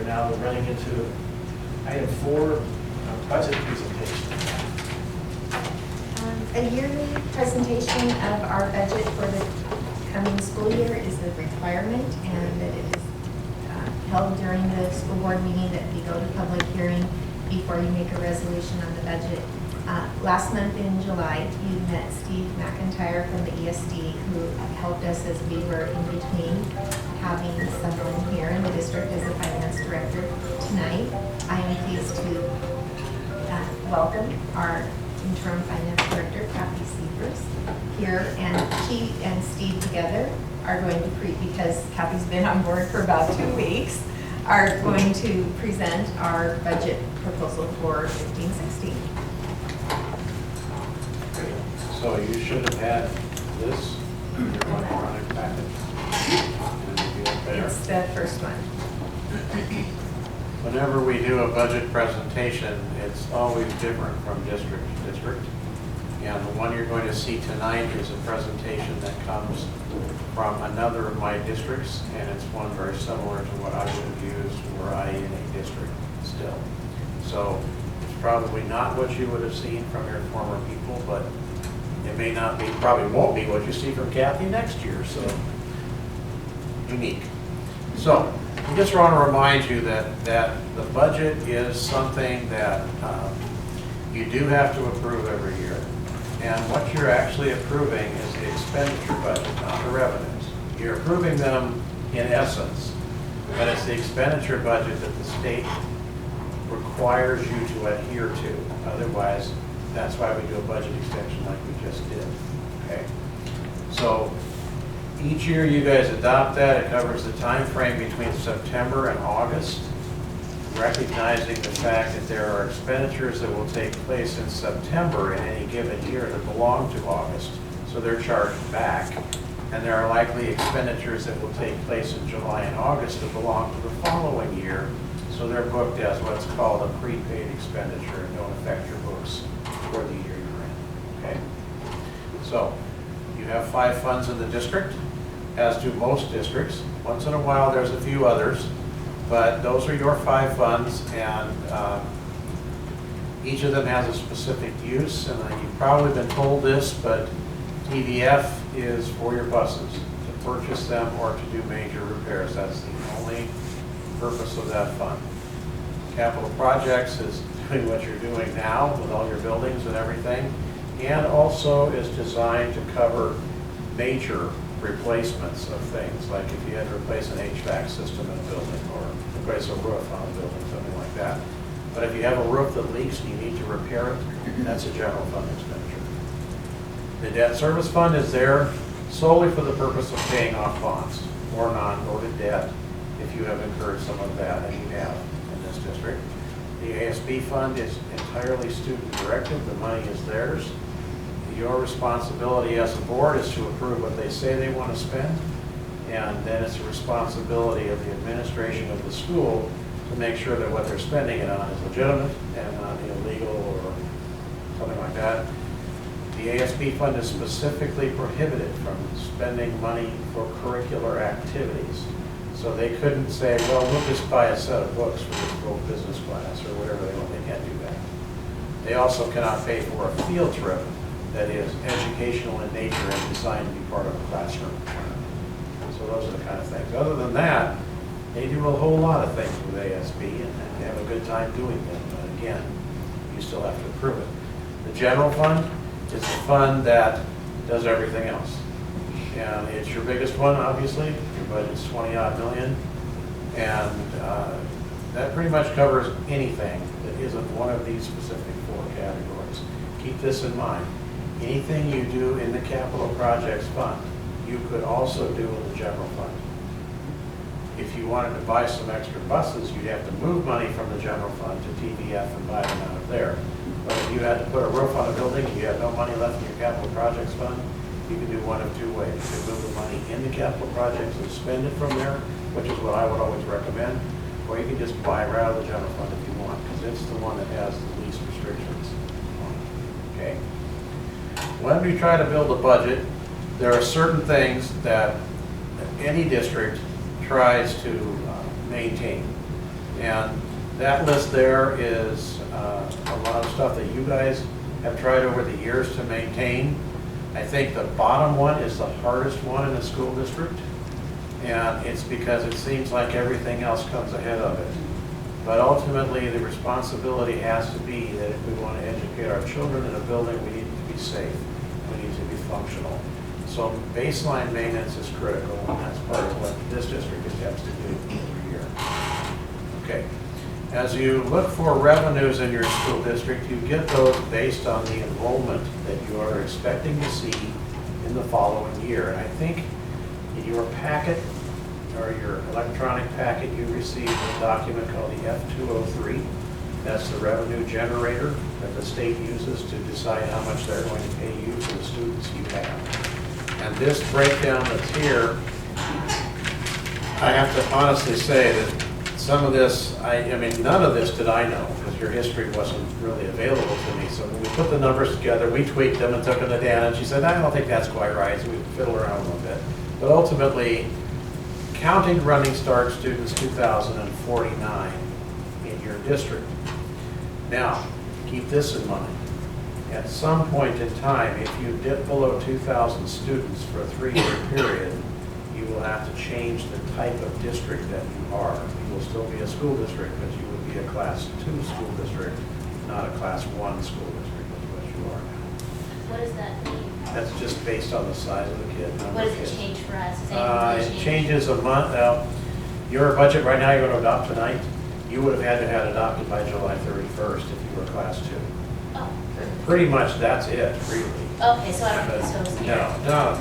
we're now running into item 4, budget presentation. A yearly presentation of our budget for the coming school year is a requirement, and that it is held during the school board meeting, that we go to public hearing before you make a resolution on the budget. Last month in July, you met Steve McIntyre from the ESD, who helped us as we were in between having someone here in the district as a finance director. Tonight, I am pleased to welcome our interim finance director, Kathy Seavers, here, and she and Steve together are going to because Kathy's been on board for about 2 weeks, are going to present our budget proposal for 15-16. So you should have had this in your electronic package. It's the first one. Whenever we do a budget presentation, it's always different from district to district. And the one you're going to see tonight is a presentation that comes from another of my districts, and it's one very similar to what I would have used were I in a district still. So it's probably not what you would have seen from your former people, but it may not be, probably won't be what you see from Kathy next year, so unique. So I just want to remind you that the budget is something that you do have to approve every year. And what you're actually approving is the expenditure budget, not the revenues. You're approving them in essence, but it's the expenditure budget that the state requires you to adhere to. Otherwise, that's why we do a budget extension like we just did. Okay. So each year you guys adopt that. It covers the time frame between September and August, recognizing the fact that there are expenditures that will take place in September in any given year that belong to August, so they're charged back. And there are likely expenditures that will take place in July and August that belong to the following year, so they're booked as what's called a prepaid expenditure and don't affect your books for the year you're in. Okay? So you have 5 funds in the district, as do most districts. Once in a while there's a few others, but those are your 5 funds, and each of them has a specific use. And you've probably been told this, but TVF is for your buses, to purchase them or to do major repairs. That's the only purpose of that fund. Capital projects is doing what you're doing now with all your buildings and everything, and also is designed to cover major replacements of things, like if you had to replace an HVAC system in a building or replace a roof on a building, something like that. But if you have a roof that leaks and you need to repair it, that's a general fund expenditure. The debt service fund is there solely for the purpose of paying off bonds or non-voted debt if you have incurred some of that, and you have in this district. The ASB fund is entirely student directed. The money is theirs. Your responsibility as a board is to approve what they say they want to spend, and then it's the responsibility of the administration of the school to make sure that what they're spending it on is legitimate and not illegal or something like that. The ASB fund is specifically prohibited from spending money for curricular activities. So they couldn't say, well, we'll just buy a set of books for this book business class or whatever they want. They can't do that. They also cannot pay for a field trip that is educational in nature and designed to be part of a classroom. So those are the kind of things. Other than that, they do a whole lot of things with ASB, and they have a good time doing them. But again, you still have to approve it. The general fund is the fund that does everything else. And it's your biggest one, obviously. Your budget's 20-odd million. And that pretty much covers anything that isn't one of these specific 4 categories. Keep this in mind. Anything you do in the capital projects fund, you could also do in the general fund. If you wanted to buy some extra buses, you'd have to move money from the general fund to TVF and buy them out of there. But if you had to put a roof on a building and you have no money left in your capital projects fund, you can do one of 2 ways. You can move the money in the capital projects and spend it from there, which is what I would always recommend, or you can just buy right out of the general fund if you want, because it's the one that has the least restrictions on it. Okay? When we try to build a budget, there are certain things that any district tries to maintain. And that list there is a lot of stuff that you guys have tried over the years to maintain. I think the bottom one is the hardest one in a school district, and it's because it seems like everything else comes ahead of it. But ultimately, the responsibility has to be that if we want to educate our children in a building, we need to be safe, we need to be functional. So baseline maintenance is critical, and that's part of what this district attempts to do every year. Okay. As you look for revenues in your school district, you get those based on the enrollment that you are expecting to see in the following year. And I think in your packet, or your electronic packet, you received a document called the F203. That's the revenue generator that the state uses to decide how much they're going to pay you for the students you have. And this breakdown that's here, I have to honestly say that some of this, I mean, none of this did I know, because your history wasn't really available to me. So when we put the numbers together, we tweaked them and took them to Dan, and she said, I don't think that's quite right, so we fiddled around a little bit. But ultimately, counting Running Start students 2,049 in your district. Now, keep this in mind. At some point in time, if you dip below 2,000 students for a 3-year period, you will have to change the type of district that you are. You will still be a school district, but you will be a Class 2 school district, not a Class 1 school district, is what you are now. What does that mean? That's just based on the size of the kid. What does it change for us? It changes a month. Your budget right now, you're going to adopt tonight. You would have had to have adopted by July 31st if you were Class 2. Oh. Pretty much that's it, really. Okay, so I don't think so. It's here. No.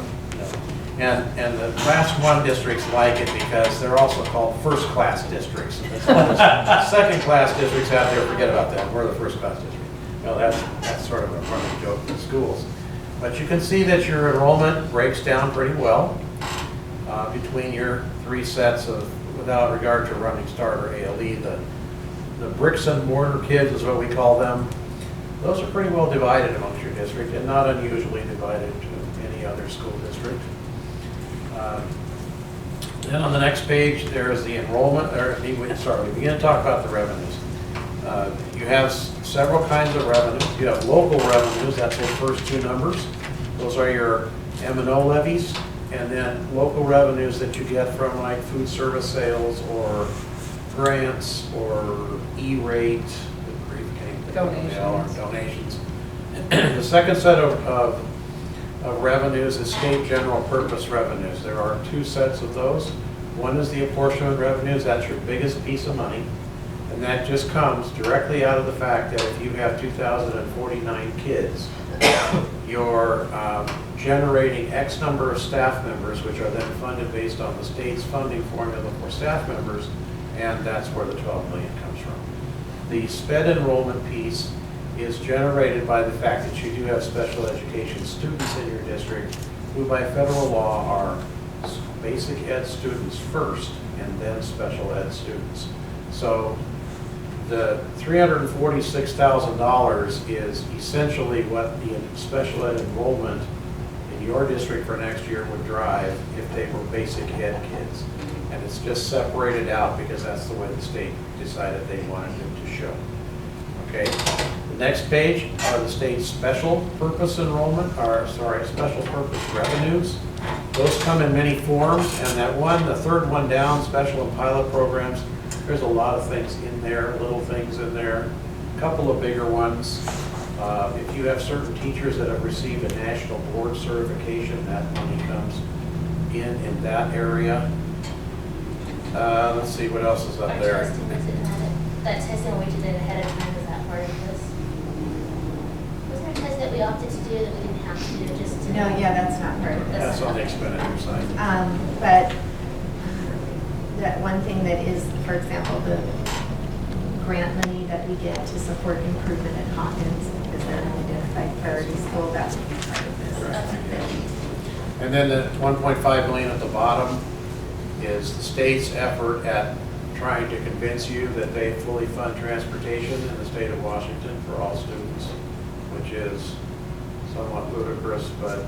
And the Class 1 districts like it because they're also called first-class districts. Second-class districts out there, forget about that. We're the first-class district. No, that's sort of a running joke in schools. But you can see that your enrollment breaks down pretty well between your 3 sets of, without regard to Running Start or ALE, the bricks and mortar kids is what we call them. Those are pretty well divided amongst your district and not unusually divided to any other school district. Then on the next page, there is the enrollment, we begin to talk about the revenues. You have several kinds of revenues. You have local revenues, that's the first 2 numbers. Those are your M&O levies, and then local revenues that you get from like food service sales or grants or E-rate, donations. The second set of revenues is state general purpose revenues. There are 2 sets of those. One is the apportionment revenues, that's your biggest piece of money. And that just comes directly out of the fact that if you have 2,049 kids, you're generating X number of staff members, which are then funded based on the state's funding formula for staff members, and that's where the $12 million comes from. The SPED enrollment piece is generated by the fact that you do have special education students in your district who by federal law are basic ed students first and then special ed students. So the $346,000 is essentially what the special ed enrollment in your district for next year would drive if they were basic ed kids. And it's just separated out because that's the way the state decided they wanted it to show. Okay. The next page are the state's special purpose enrollment, special purpose revenues. Those come in many forms, and that one, the third one down, special and pilot programs, there's a lot of things in there, little things in there, a couple of bigger ones. If you have certain teachers that have received a national board certification, that money comes in that area. Let's see what else is up Our there. testing, that testing we did ahead of time, was that part of this? Was there a test that we opted to do that we didn't have to do just to? No, yeah, that's not part of this. That's on the expenditure side. But that one thing that is, for example, the grant money that we get to support improvement at Hawkins, because they're an identified priority school, that would be part of this. And then the 1.5 million at the bottom is the state's effort at trying to convince you that they fully fund transportation in the state of Washington for all students, which is somewhat ludicrous, but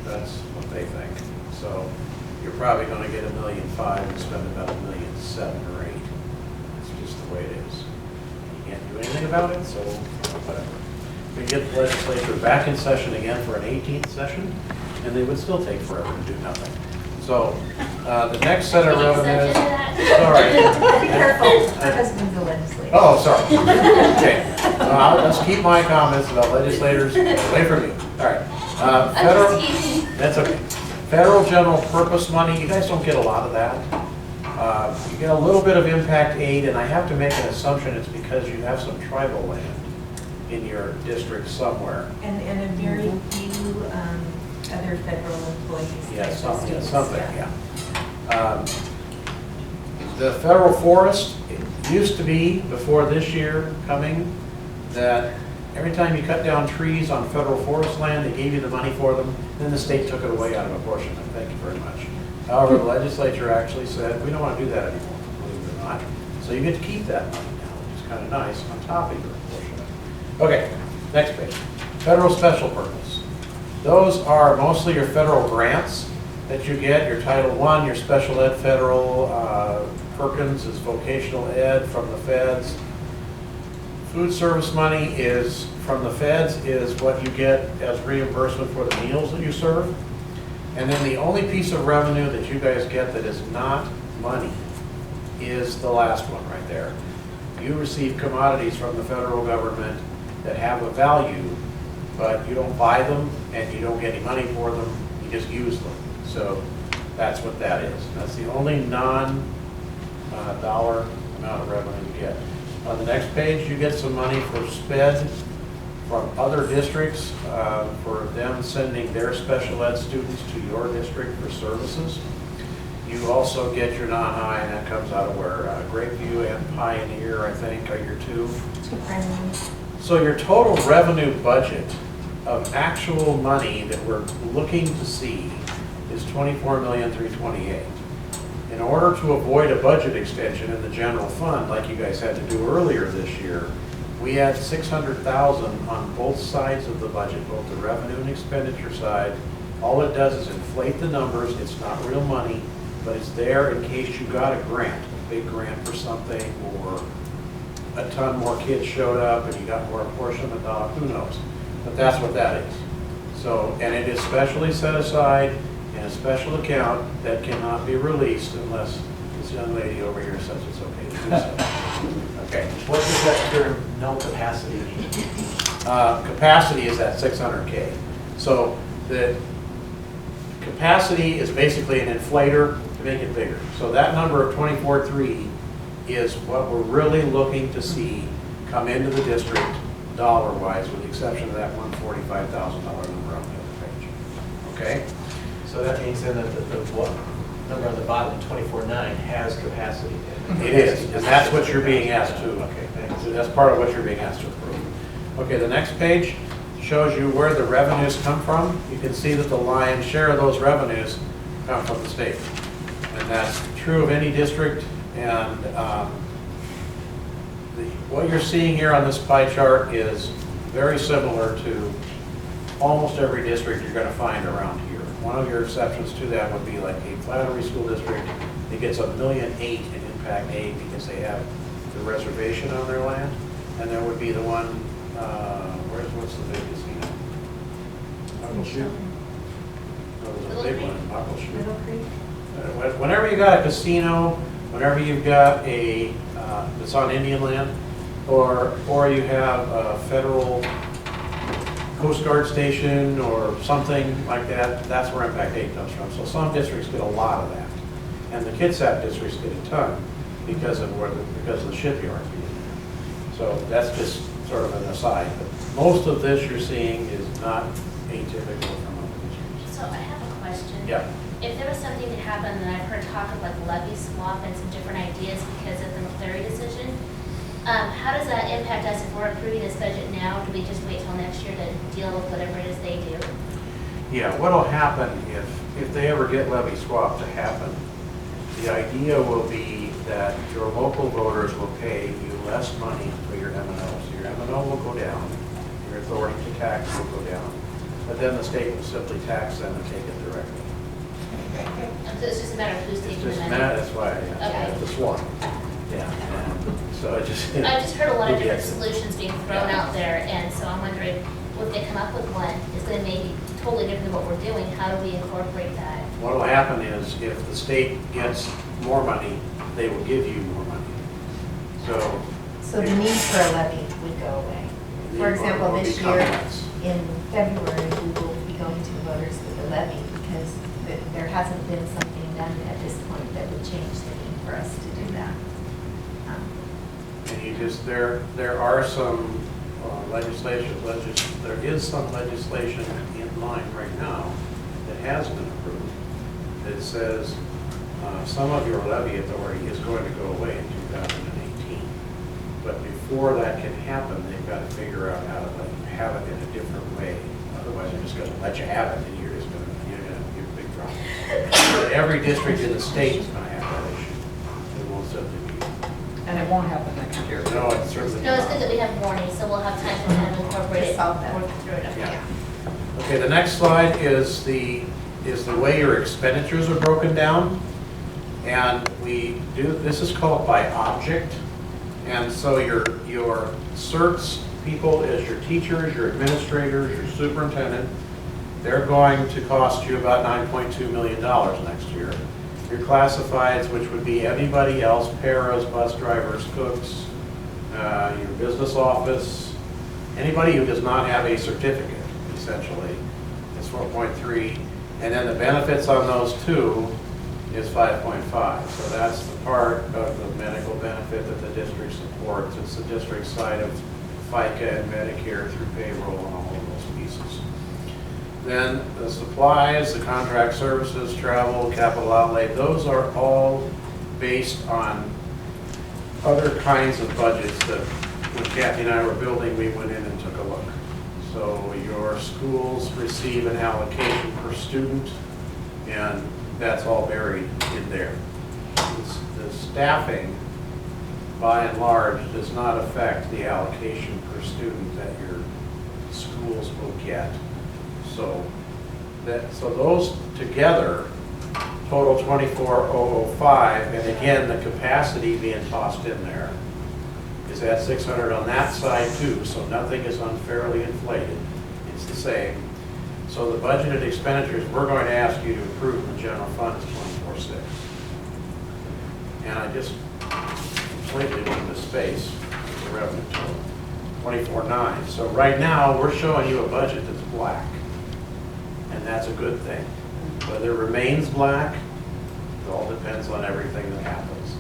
that's what they think. So you're probably going to get $1.5 million and spend about $1.7 million or $8 million. It's do anything about it, so whatever. We get the legislature back in session again for an 18th session, and they would still take forever to do nothing. So the next set of Take revenues. exception to that. Sorry. Be careful, my husband's a legislator. Oh, sorry. Okay. Let's keep my comments about legislators away from you. All right. I'm Federal, just teasing. that's okay. Federal general purpose money, you guys don't get a lot of that. You get a little bit of impact aid, and I have to make an assumption it's because you have some tribal land in your district somewhere. And a very few other federal employees. Yeah, like something, students, yeah. The federal forest, it used to be, before this year coming, that every time you cut down trees on federal forest land, they gave you the money for them, then the state took it away out of apportionment. Thank you very much. However, the legislature actually said, we don't want to do that anymore, believe it or not. So you get to keep that money now, which is kind of nice, on top of your apportionment. Okay, next page. Federal special purpose. Those are mostly your federal grants that you get, your Title I, your special ed federal, Perkins is vocational ed from the feds. Food service money is, from the feds, is what you get as reimbursement for the meals that you serve. And then the only piece of revenue that you guys get that is not money is the last one right there. You receive commodities from the federal government that have a value, but you don't buy them and you don't get any money for them, you just use them. So that's what that is. That's the only non-dollar amount of revenue you get. On the next page, you get some money for SPED from other districts, for them sending their special ed students to your district for services. You also get your non-high, and that comes out of where Grapeview and Pioneer, I think, are your two. So your total revenue budget of actual money that we're looking to see is $24,328,000. In order to avoid a budget extension in the general fund, like you guys had to do earlier this year, we had $600,000 on both sides of the budget, both the revenue and expenditure side. All it does is inflate the numbers. It's not real money, but it's there in case you got a grant, a big grant for something, or a ton more kids showed up and you got more apportionment, who knows? But that's what that is. So, and it is specially set aside in a special account that cannot be released unless this young lady over here says it's okay to do so. Okay. What does that term, no capacity mean? Capacity is at 600K. So the capacity is basically an inflator to make it bigger. So that number of 24.3 is what we're really looking to see come into the district dollar-wise, with the exception of that $145,000 number on the other page. Okay? So that means then that the what number on the bottom, 24.9, has capacity in it. It is, and that's what you're being asked to. Okay, thanks. So that's part of what you're being asked to approve. Okay, the next page shows you where the revenues come from. You can see that the lion's share of those revenues come from the state. And that's true of any district. And what you're seeing here on this pie chart is very similar to almost every district you're going to find around here. One of your exceptions to that would be like a Flattery School District. It gets $1.8 million in impact aid because they have the reservation on their land. And there would be the one, what's the big casino? Muckleshoot? No, there's a big one, Muckleshoot. Little Creek? Whenever you got a casino, whenever you've got a, it's on Indian land, or you have a federal Coast Guard station or something like that, that's where impact aid comes from. So some districts get a lot of that. And the KidSAP districts get a ton because of the shipyard being there. So that's just sort of an aside. But most of this you're seeing is not atypical from other districts. So I have a question. Yeah. If there was something that happened, and I've heard talk of like levy swap and some different ideas because of the McCleary decision, how does that impact us if we're approving this budget now? Do we just wait till next year to deal with whatever it is they do? Yeah, what'll happen if they ever get levy swap to happen, the idea will be that your local voters will pay you less money for your M&O. So your M&O will go down, your authority to tax will go down, but then the state will simply tax them and take it directly. So it's just a matter of who's It's taking the just money? that's why, yeah, Okay. it's a swap. Yeah. And So it just. I've just heard a lot of who different gets it? solutions being thrown Yeah. out there, and so I'm wondering, if they come up with one, it's gonna maybe totally different than what we're doing, how do we incorporate that? What will happen is if the state gets more money, they will give you more money. So. So the need for a levy would go away. For example, will this become year, less. in February, we will be going to voters with a levy because there hasn't been something done at this point that would change the need for us to do that. And you just, there are some there is some legislation in line right now that has been approved that says some of your levy authority is going to go away in 2018. But before that can happen, they've got to figure out how to let you have it in a different way. Otherwise, they're just going to let you have it and you're just going to, you're going to have a big problem. But every district in the state is going to have that issue. It won't simply be. And it won't happen next year. No, it's certainly No, it's not. good that we have warning, so we'll have time to kind of incorporate To it, solve that. work through it. Yeah. Okay, the next slide is the way your expenditures are broken down. And we do, this is called by object. And so your certs people is your teachers, your administrators, your superintendent. They're going to cost you about $9.2 million next year. Your classifieds, which would be anybody else, paras, bus drivers, cooks, your business office, anybody who does not have a certificate, essentially, is 4.3. And then the benefits on those two is 5.5. So that's the part of the medical benefit that the district supports. It's the district side of FICA and Medicare through payroll and all of those pieces. Then the supplies, the contract services, travel, capital outlay, those are all based on other kinds of budgets that when Kathy and I were building, we went in and took a look. So your schools receive an allocation per student, and that's all buried in there. The staffing, by and large, does not affect the allocation per student that your schools will get. So those together total 24,005, and again, the capacity being tossed in there is at 600 on that side too, so nothing is unfairly inflated. It's the same. So the budgeted expenditures we're going to ask you to approve in the general fund is 24,6. And I just completely went into space with the revenue total, 24,9. So right now, we're showing you a budget that's black. And that's a good thing. Whether it remains black, it all depends on everything that happens.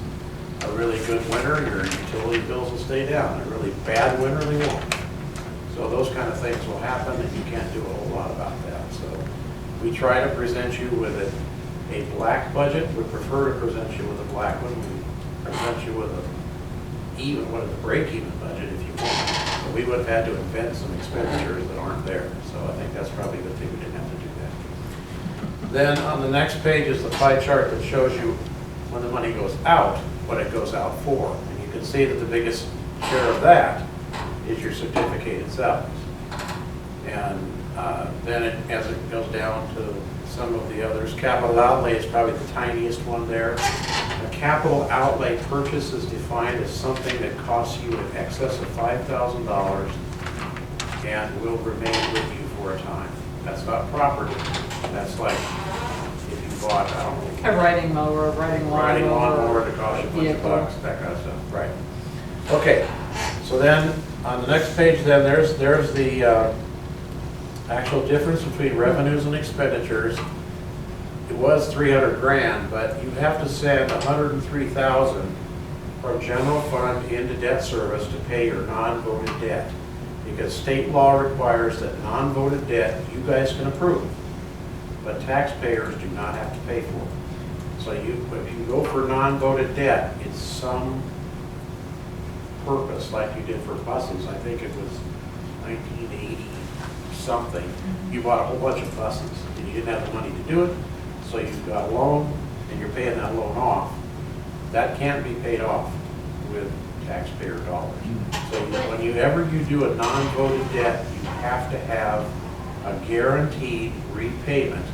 A really good winter, your utility bills will stay down. A really bad winter, they won't. So those kind of things will happen, and you can't do a whole lot about that. So we try to present you with a black budget. We prefer to present you with a black one. We present you with a break-even budget if you want. But we would have had to invent some expenditures that aren't there. So I think that's probably a good thing we didn't have to do that. Then on the next page is the pie chart that shows you when the money goes out, what it goes out for. And you can see that the biggest share of that is your certificated salaries. And then as it goes down to some of the others, capital outlay is probably the tiniest one there. A capital outlay purchase is defined as something that costs you in excess of $5,000 and will remain with you for a time. That's not property. That's like if you bought, I don't know, A riding mower, a riding riding lawnmower lawnmower, to cost you a bunch of vehicle. bucks, that kind of stuff, right. Okay, so then on the next page then, there's the actual difference between revenues and expenditures. It was 300 grand, but you have to send 103,000 from general fund into debt service to pay your non-voted debt. Because state law requires that non-voted debt you guys can approve, but taxpayers do not have to pay for it. So if you go for non-voted debt, it's some purpose, like you did for buses. I think it was 1980 something. You bought a whole bunch of buses, and you didn't have the money to do it, so you've got a loan, and you're paying that loan off. That can't be paid off with taxpayer dollars. So whenever you do a non-voted debt, you have to have a guaranteed repayment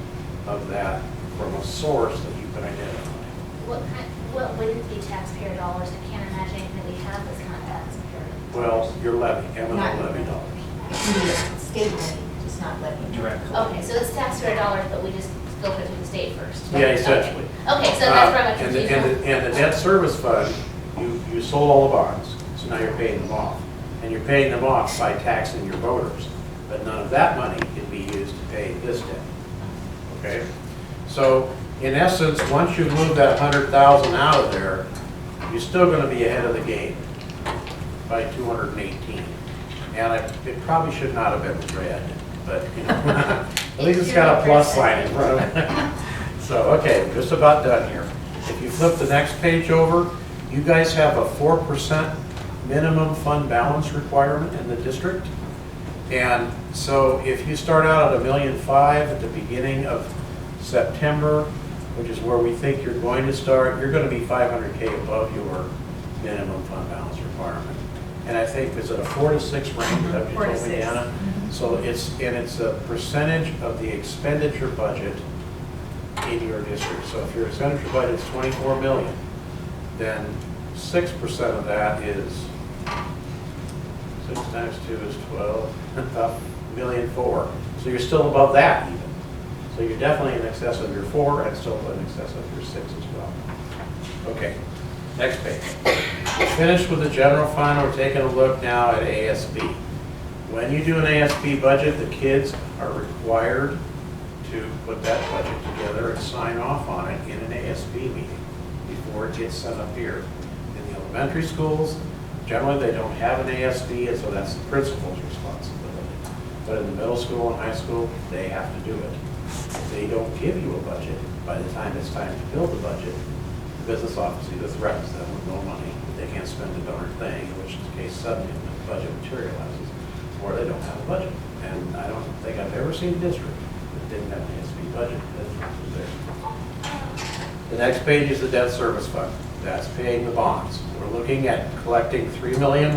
of that from a source that you can identify. What wouldn't be taxpayer dollars? I can't imagine anything that we have that's Well, your levy, M&O Not- levy dollars. It can be a state levy, just not levy. Direct. Okay, so it's taxpayer dollars, but we just filter through the state first. Yeah, essentially. Okay, so that's where I'm And the- confused. and the debt service fund, you sold all the bonds, so now you're paying them off. And you're paying them off by taxing your voters, but none of that money can be used to pay this debt. Okay? So, in essence, once you move that 100,000 out of there, you're still gonna be ahead of the game by 218. And it probably should not have been red, but, you know, at least it's got a plus sign in front of it. So, okay, just about done here. If you flip the next page over, you guys have a 4% minimum fund balance requirement in the district. And so if you start out at $1.5 million at the beginning of September, which is where we think you're going to start, you're going to be 500K above your minimum fund balance requirement. And I think, is it a 4 to 6 range, that you 4 to told me, 6. Anna? So it's a percentage of the expenditure budget in your district. So if your expenditure budget is 24 million, then 6% of that is 6 times 2 is 12, about $1.4 million. So you're still above that even. So you're definitely in excess of your 4 and still in excess of your 6 as well. Okay, next page. We're finished with the general fund. We're taking a look now at ASB. When you do an ASB budget, the kids are required to put that budget together and sign off on it in an ASB meeting before it gets sent up here. In the elementary schools, generally they don't have an ASB, and so that's the principal's responsibility. But in the middle school and high school, they have to do it. If they don't give you a budget, by the time it's time to build the budget, the business office either threatens them with no money, they can't spend a darn thing, in which case suddenly the budget materializes, or they don't have a budget. And I don't think I've ever seen a district that didn't have an ASB budget that was there. The next page is the debt service fund. That's paying the bonds. We're looking at collecting $3.1 million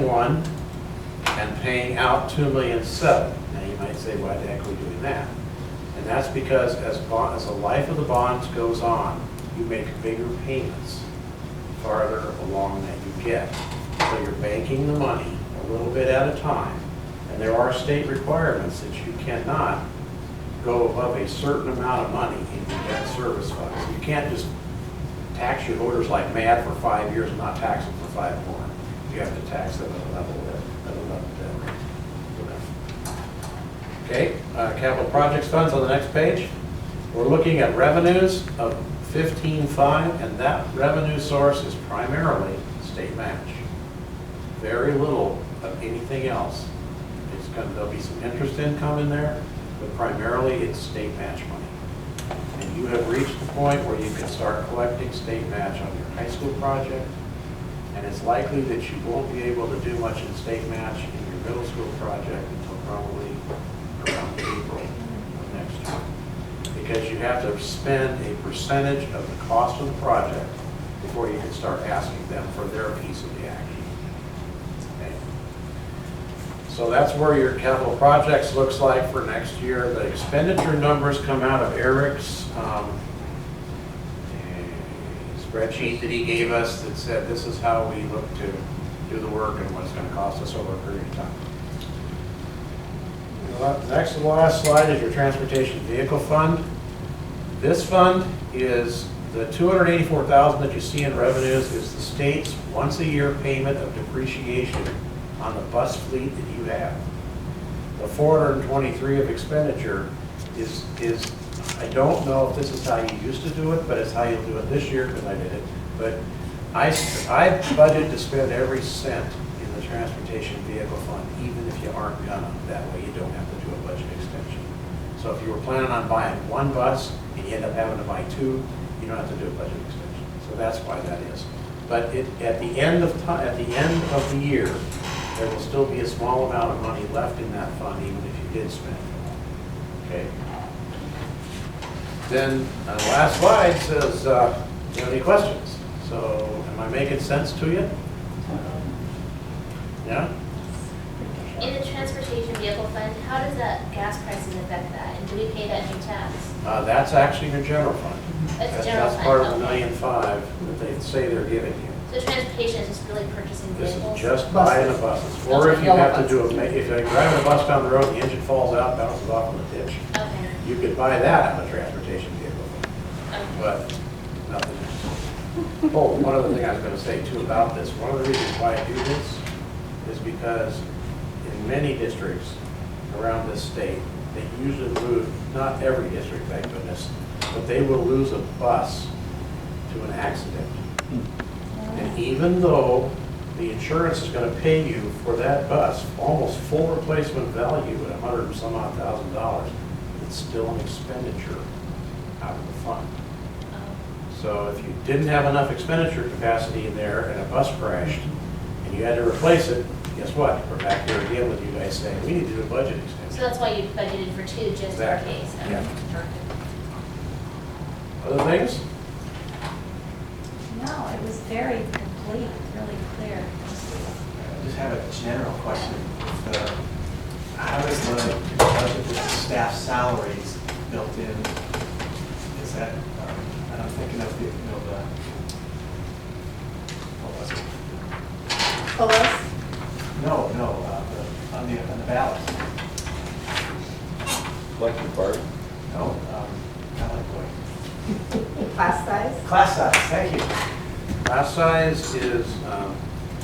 and paying out $2.7 million. Now you might say, why the heck are we doing that? And that's because as the life of the bonds goes on, you make bigger payments farther along that you get. So you're banking the money a little bit at a time. And there are state requirements that you cannot go above a certain amount of money in your debt service fund. So you can't just tax your voters like mad for 5 years and not tax them for 5 more. You have to tax them at a level rate. Okay, capital projects funds on the next page. We're looking at revenues of 15.5, and that revenue source is primarily state match. Very little of anything else. There'll be some interest income in there, but primarily it's state match money. And you have reached the point where you can start collecting state match on your high school project, and it's likely that you won't be able to do much in state match in your middle school project until probably around April of next year. Because you have to spend a percentage of the cost of the project before you can start asking them for their piece of the action. Okay. So that's where your capital projects looks like for next year. The expenditure numbers come out of Eric's spreadsheet that he gave us that said this is how we look to do the work and what it's going to cost us over a period of time. Next to the last slide is your transportation vehicle fund. This fund is the $284,000 that you see in revenues is the state's once a year payment of depreciation on the bus fleet that you have. The 423 of expenditure is I don't know if this is how you used to do it, but it's how you'll do it this year because I did it. But I budget to spend every cent in the transportation vehicle fund, even if you aren't gonna. That way you don't have to do a budget extension. So if you were planning on buying one bus and you end up having to buy 2, you don't have to do a budget extension. So that's why that is. But at the end of the year, there will still be a small amount of money left in that fund, even if you did spend it. Okay. Then the last slide says, do you have any questions? So am I making sense to you? Yeah? In the transportation vehicle fund, how does that gas pricing affect that? And do we pay that new tax? That's actually your general fund. That's general That's fund, part of the okay. $1.5 million that they say they're giving you. So The transportation is just really purchasing This vehicles? is just buying the buses. Or if you have to do, if you're driving a bus down the road, the engine falls out, bounces off in the ditch, Okay, you could buy that on a transportation vehicle, okay. but nothing else. Oh, one other thing I was gonna say too about this, one of the reasons why I do this is because in many districts around this state, they usually lose, not every district, thank goodness, but they will lose a bus to an accident. And even though the insurance is gonna pay you for that bus, almost full replacement value at $100 and some odd $1,000, it's still an expenditure out of the fund. So if you didn't have enough expenditure capacity in there and a bus crashed and you had to replace it, guess what? We're back here again with you guys saying, we need to do a budget So extension. that's why you budgeted for 2, just in Exactly, case? Okay. yeah. Other things? No, it was very complete, really clear. I just have a general question. How does the budget with the staff salaries built in? Is that, and I'm thinking of the, what was it? Colas, No, on the ballot. Collective bargaining. No, I like going. class size, Class size, thank you. Class size is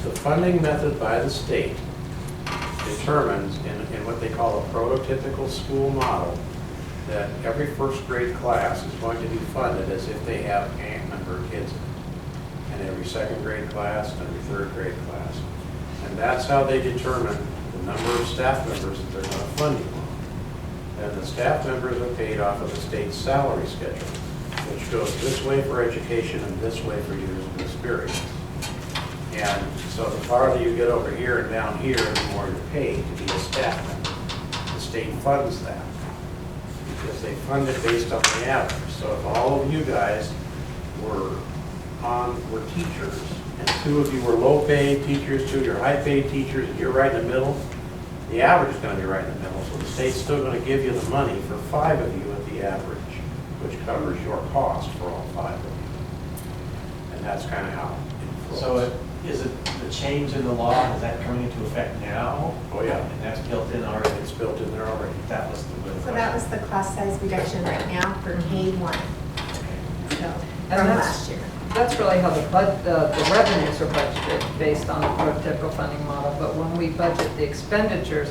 the funding method by the state determines in what they call a prototypical school model that every first grade class is going to be funded as if they have a number of kids in it. And every second grade class and every third grade class. And that's how they determine the number of staff members that they're going to fund you on. And the staff members are paid off of the state's salary schedule, which goes this way for education and this way for years of experience. And so the farther you get over here and down here, the more you're paid to be a staff member. The state funds that because they fund it based on the average. So if all of you guys were teachers and 2 of you were low-paid teachers, 2 of you are high-paid teachers, and you're right in the middle, the average is going to be right in the middle. So the state's still going to give you the money for 5 of you at the average, which covers your cost for all 5 of you. And that's kind of how it flows. So is it the change in the law, is that coming into effect now? Oh, yeah. And that's built in already? It's built in there already. That was the. so that was the class size reduction right now for K1, so, And from that's- last year. That's really how the revenues are budgeted, based on the prototypical funding model. But when we budget the expenditures,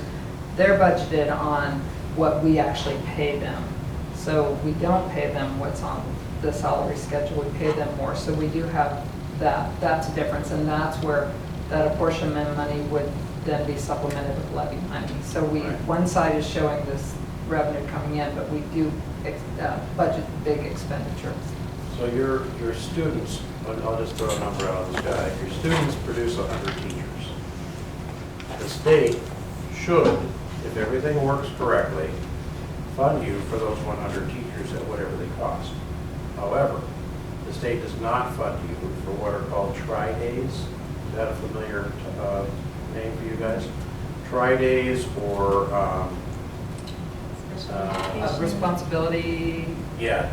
they're budgeted on what we actually pay them. So we don't pay them what's on the salary schedule, we pay them more. So we do have that's a difference, and that's where that apportionment money would then be supplemented with levy money. So Right. one side is showing this revenue coming in, but we do budget big expenditure. So your students, I'll just throw a number out of the sky, your students produce 100 teachers. The state should, if everything works correctly, fund you for those 100 teachers at whatever they cost. However, the state does not fund you for what are called tri-days. Is that a familiar name for you guys? Tri-days or Responsibility. Yeah,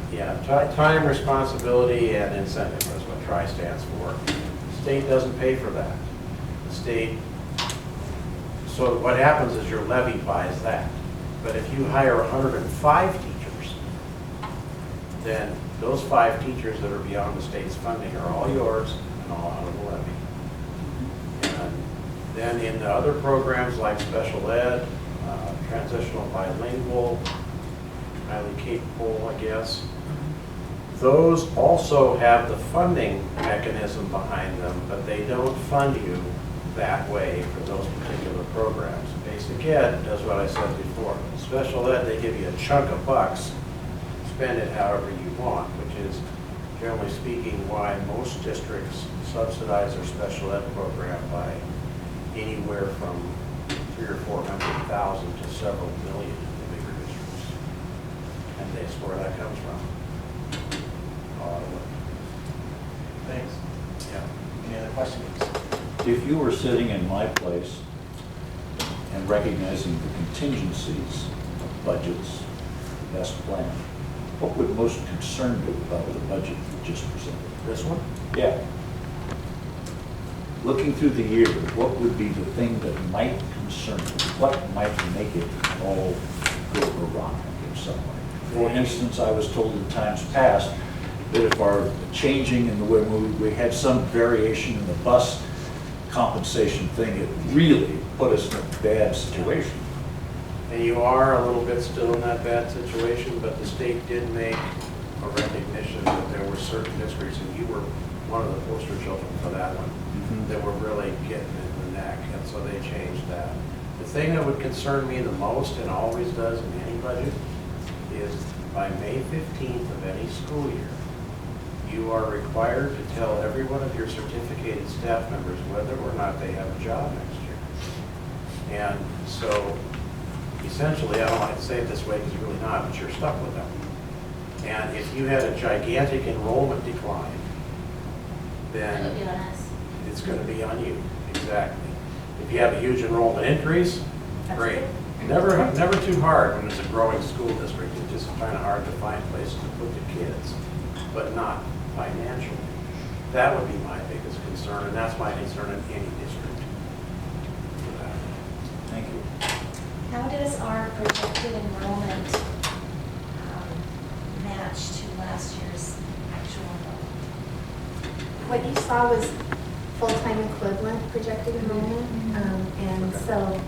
time, responsibility, and incentive, that's what TRI stands for. The state doesn't pay for that. The state, so what happens is your levy buys that. But if you hire 105 teachers, then those 5 teachers that are beyond the state's funding are all yours and all out of the levy. And then in the other programs like special ed, transitional bilingual, highly capable, I guess. Those also have the funding mechanism behind them, but they don't fund you that way for those particular programs. Basic ed does what I said before. Special ed, they give you a chunk of bucks, spend it however you want, which is, generally speaking, why most districts subsidize their special ed program by anywhere from 300,000 or 400,000 to several million in the bigger districts. And that's where that comes from. A lot of it. Thanks. Yeah. Any other questions? If you were sitting in my place and recognizing the contingencies of budgets, the best plan, what would most concern you about the budget you just presented? This one? Yeah. looking through the year, what would be the thing that might concern you? What might make it all go awry in some way? For instance, I was told in times past that if our changing in the way we had some variation in the bus compensation thing, it really put us in a bad situation. And you are a little bit still in that bad situation, but the state did make a recognition that there were certain districts, and you were one of the poster children for that one, that were really getting in the neck, and so they changed that. The thing that would concern me the most, and always does in any budget, is by May 15th of any school year, you are required to tell every one of your certificated staff members whether or not they have a job next year. And so essentially, I don't like to say it this way because you're really not, but you're stuck with them. And if you had a gigantic enrollment decline, That would be then on us. it's going to be on you, exactly. If you have a huge enrollment increase, That's great. good. Never too hard when it's a growing school district. It's just kind of hard to find places to put the kids, but not financially. That would be my biggest concern, and that's my concern in any district. for that. Thank you. How does our projected enrollment match to last year's actual enrollment? What you saw was full-time equivalent projected enrollment, and so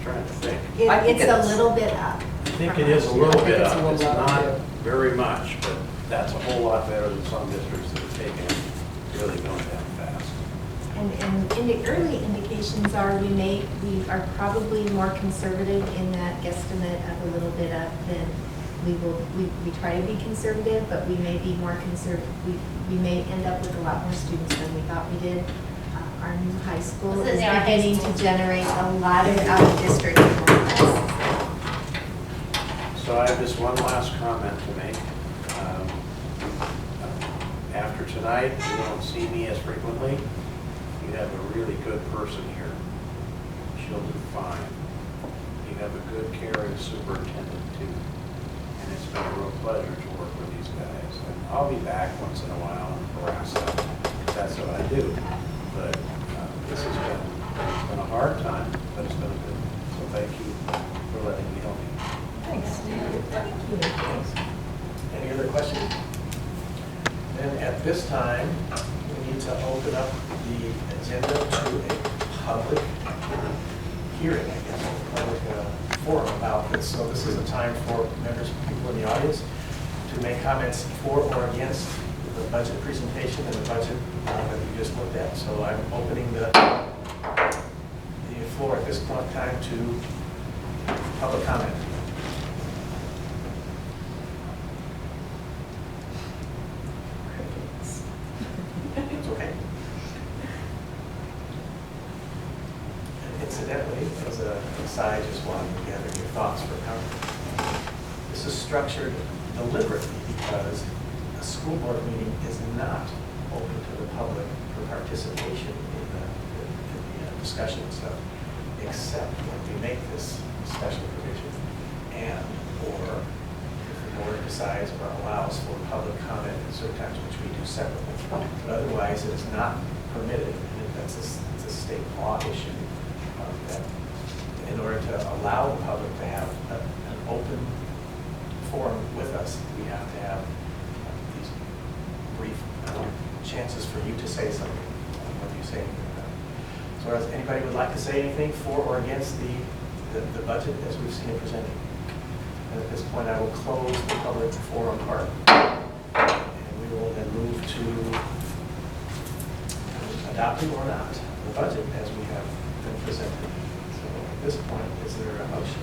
Trying to think. I think it's a it's- little bit up. I think it is a little I think bit it's a up. little It's up, not too. very much, but that's a whole lot better than some districts that have taken it really going down fast. And in the early indications are we are probably more conservative in that guesstimate of a little bit up than we try to be conservative, but we may be more conservative. We may end up with a lot more students than we thought we did. Our new high school This is is our high beginning school. to generate a lot of out-of-district enrollments. So I have just one last comment to make. After tonight, you won't see me as frequently. You have a really good person here. She'll do fine. You have a good, caring superintendent too. And it's been a real pleasure to work with these guys. And I'll be back once in a while and harass them, because that's what I do. But this has been a hard time, but it's been a good. So thank you for letting me help you. Thanks, Steve. Thank you. Any other questions? Then at this time, we need to open up the agenda to a public hearing, I guess, a public forum about this. So this is a time for members, people in the audience, to make comments for or against the budget presentation and the budget that we just looked at. So I'm opening the floor at this point in time to public comment. It's okay. And incidentally, as an aside, just wanted to gather your thoughts for comment. This is structured deliberately because a school board meeting is not open to the public for participation in the discussion and stuff, except when we make this special provision and/or if the board decides or allows for public comment at certain times, which we do separately. But otherwise, it is not permitted, and that's it's a state law issue. That in order to allow the public to have an open forum with us, we have to have these brief chances for you to say something, whether you say anything about it. So does anybody would like to say anything for or against the budget as we've seen it presented? And at this point, I will close the public forum part. And we will then move to adopting or not the budget as we have been presented. So at this point, is there a motion?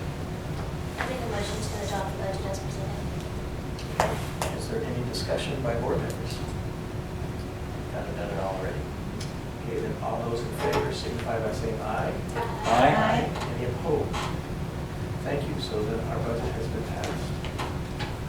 I make a motion to adopt the budget as presented. Is there any discussion by board members? Haven't done it already. Okay, then all those in favor signify by saying aye. Aye. Any opposed? Thank you. So then our budget has been passed.